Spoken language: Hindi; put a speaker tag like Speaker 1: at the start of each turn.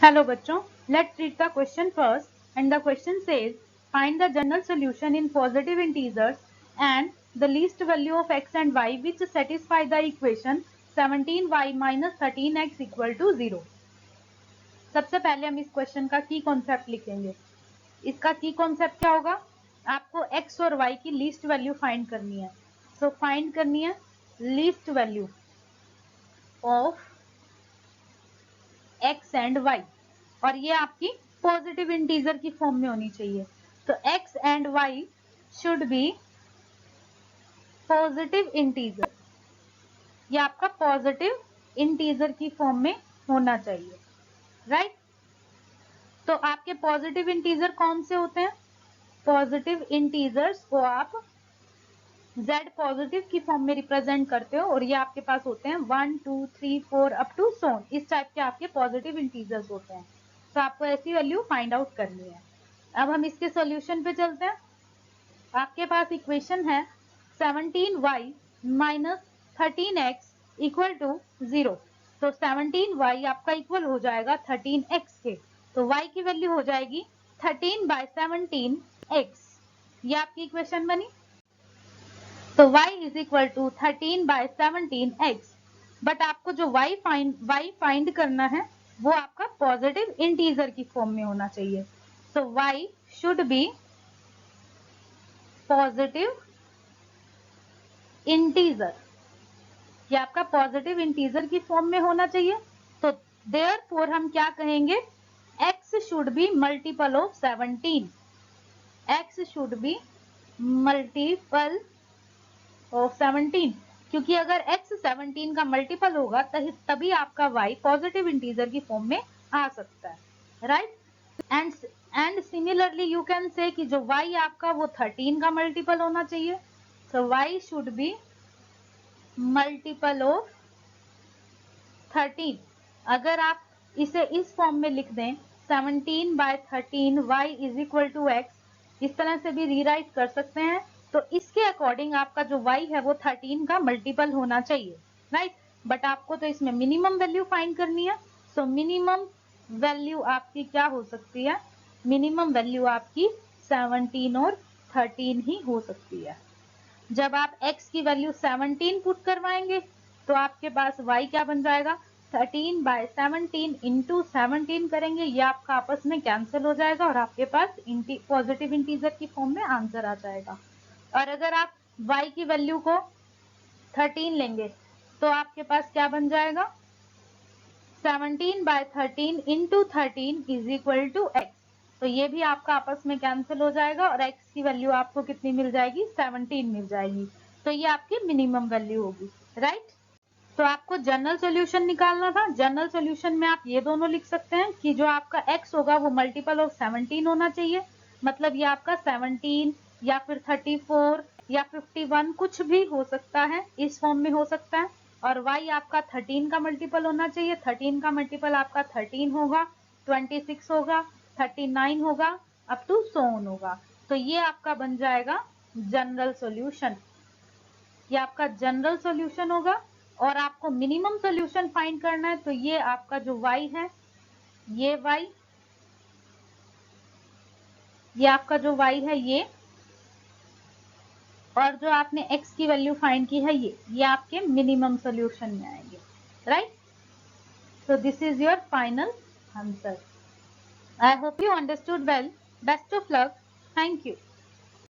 Speaker 1: Hello बच्चों, let's read the question first. And the question says, find the general solution in positive integers and the least value of x and y which satisfy the equation 17y minus 13x equal to 0. सबसे पहले हम इस क्वेश्चन का की कॉन्सेप्ट लिखेंगे. इसका की कॉन्सेप्ट क्या होगा? आपको x और y की लीस्ट वैल्यू फाइंड करनी है. सो फाइंड करनी है least value of x and y और ये आपकी पॉजिटिव इंटीजर की फॉर्म में होनी चाहिए. तो x and y should be positive integer. ये आपका पॉजिटिव इंटीजर की फॉर्म में होना चाहिए, राइट? तो आपके पॉजिटिव इंटीजर कौन से होते हैं? पॉजिटिव इंटीजर्स को आप z पॉजिटिव की फॉर्म में रिप्रेजेंट करते हो और ये आपके पास होते हैं 1 2 3 4 अप टू सोन. इस टाइप के आपके पॉजिटिव इंटीजर्स होते हैं. तो आपको ऐसी वैल्यू फाइंड आउट करनी है. अब हम इसके सॉल्यूशन पे चलते हैं. आपके पास इक्वेशन है 17y minus 13x equal to 0. तो 17y आपका इक्वल हो जाएगा 13x के. तो y की वैल्यू हो जाएगी 13/17x. ये आपकी इक्वेशन बनी. तो y is equal to 13/17x. But आपको जो y फाइंड करना है वो आपका पॉजिटिव इंटीजर की फॉर्म में होना चाहिए. सो y should be positive integer. ये आपका पॉजिटिव इंटीजर की फॉर्म में होना चाहिए. तो देयरफॉर हम क्या कहेंगे? x should be multiple of 17. x should be multiple of 17 क्योंकि अगर x 17 का मल्टीपल होगा तभी आपका y पॉजिटिव इंटीजर की फॉर्म में आ सकता है, right? And similarly you can say कि जो y आपका वो 13 का मल्टीपल होना चाहिए. सो y should be multiple of 13. अगर आप इसे इस फॉर्म में लिख दें 17/13 y is equal to x, इस तरह से भी रीराइट कर सकते हैं. तो इसके अकॉर्डिंग आपका जो y है वो 13 का मल्टीपल होना चाहिए, राइट? बट आपको तो इसमें मिनिमम वैल्यू फाइंड करनी है. सो मिनिमम वैल्यू आपकी क्या हो सकती है? मिनिमम वैल्यू आपकी 17 और 13 ही हो सकती है. जब आप x की वैल्यू 17 पुट करवाएंगे तो आपके पास y क्या बन जाएगा? 13/17 इंटू 17 करेंगे, ये आपका आपस में कैंसिल हो जाएगा और आपके पास पॉजिटिव इंटीजर की फॉर्म में आंसर आ जाएगा. और अगर आप y की वैल्यू को 13 लेंगे तो आपके पास क्या बन जाएगा? 17/13 into 13 is equal to x. तो ये भी आपका आपस में कैंसिल हो जाएगा और x की वैल्यू आपको कितनी मिल जाएगी? 17 मिल जाएगी. तो ये आपकी मिनिमम वैल्यू होगी, राइट? तो आपको जनरल सॉल्यूशन निकालना था. जनरल सॉल्यूशन में आप ये दोनों लिख सकते हैं कि जो आपका x होगा वो मल्टीपल ऑफ 17 होना चाहिए. मतलब ये आपका 17 या फिर 34 या 51 कुछ भी हो सकता है, इस फॉर्म में हो सकता है. और y आपका 13 का मल्टीपल होना चाहिए. 13 का मल्टीपल आपका 13 होगा, 26 होगा, 39 होगा, अप टू सो ऑन होगा. तो ये आपका बन जाएगा जनरल सॉल्यूशन. ये आपका जनरल सॉल्यूशन होगा. और आपको मिनिमम सॉल्यूशन फाइंड करना है. तो ये आपका जो y है, ये y, ये आपका जो y है ये, और जो आपने x की वैल्यू फाइंड की है ये आपके मिनिमम सॉल्यूशन में आएंगे, right? So this is your final answer. I hope you understood well. Best of luck. Thank you.